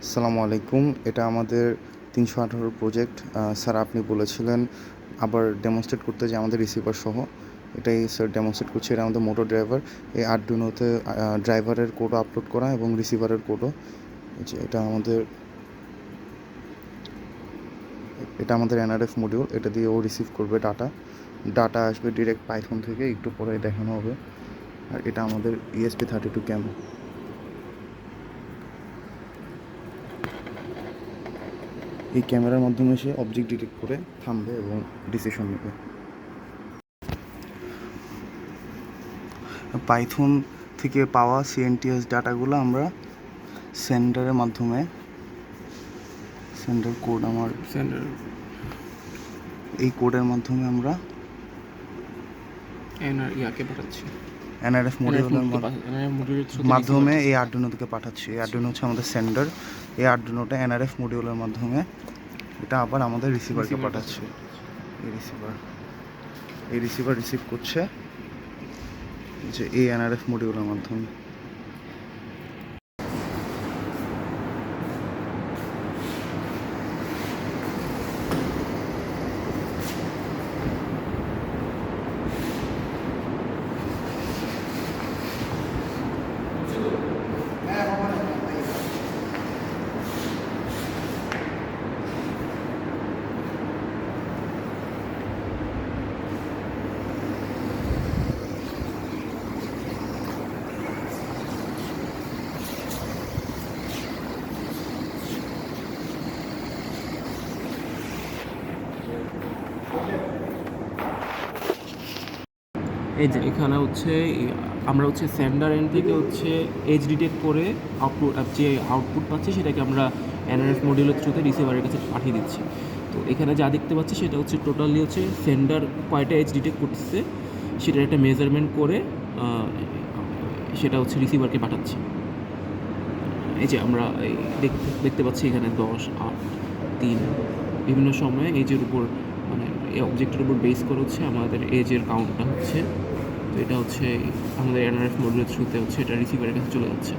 আসসালামু আলাইকুম। এটা আমাদের ৩১৮ প্রজেক্ট। স্যার আপনি বলেছিলেন আবার ডেমনস্ট্রেট করতে যে আমাদের রিসিভার সহ। এটাই স্যার ডেমনস্ট্রেট করছি। এটা আমাদের মোটর ড্রাইভার। এই আরডুইনোতে ড্রাইভারের কোডও আপলোড করা এবং রিসিভারের কোডও। যে এটা আমাদের এনআরএফ মডিউল। এটা দিয়ে ও রিসিভ করবে ডাটা আসবে ডিরেক্ট পাইথন থেকে, একটু পরে দেখানো হবে। আর এটা আমাদের ESP32 ক্যাম। এই ক্যামেরার মাধ্যমে সে অবজেক্ট ডিটেক্ট করে থামবে এবং ডিসিশন নেবে। পাইথন থেকে পাওয়া CNTS ডাটাগুলো আমরা সেন্ডারের মাধ্যমে এই কোডের মাধ্যমে আমরা এনআরএফ মডিউলের মাধ্যমে এই আরডুইনো থেকে পাঠাচ্ছি। এই আরডুইনো হচ্ছে আমাদের সেন্ডার। এই আরডুইনোটা এনআরএফ মডিউলের মাধ্যমে এটা আবার আমাদের রিসিভারকে পাঠাচ্ছে। এই রিসিভার রিসিভ করছে যে এই এনআরএফ মডিউলের মাধ্যমে। এই যে এখানে হচ্ছে আমরা হচ্ছে সেন্ডার এন্ড থেকে হচ্ছে এজ ডিটেক্ট করে যে আউটপুট পাচ্ছি সেটাকে আমরা এনআরএফ মডিউলের থ্রুতে রিসিভারের কাছে পাঠিয়ে দিচ্ছি। তো এখানে যা দেখতে পাচ্ছি সেটা হচ্ছে টোটালি হচ্ছে সেন্ডার কয়টা এজ ডিটেক্ট করতেছে সেটার একটা মেজারমেন্ট করে সেটা হচ্ছে রিসিভারকে পাঠাচ্ছি। এই যে আমরা দেখতে পাচ্ছি এখানে 10, 8, 3 বিভিন্ন সময়ে এজের উপর মানে এই অবজেক্টের উপর বেস করে হচ্ছে আমাদের এজের কাউন্টটা হচ্ছে। তো এটা হচ্ছে আমাদের এনআরএফ মডিউলের থ্রুতে হচ্ছে এটা রিসিভারের কাছে চলে যাচ্ছে।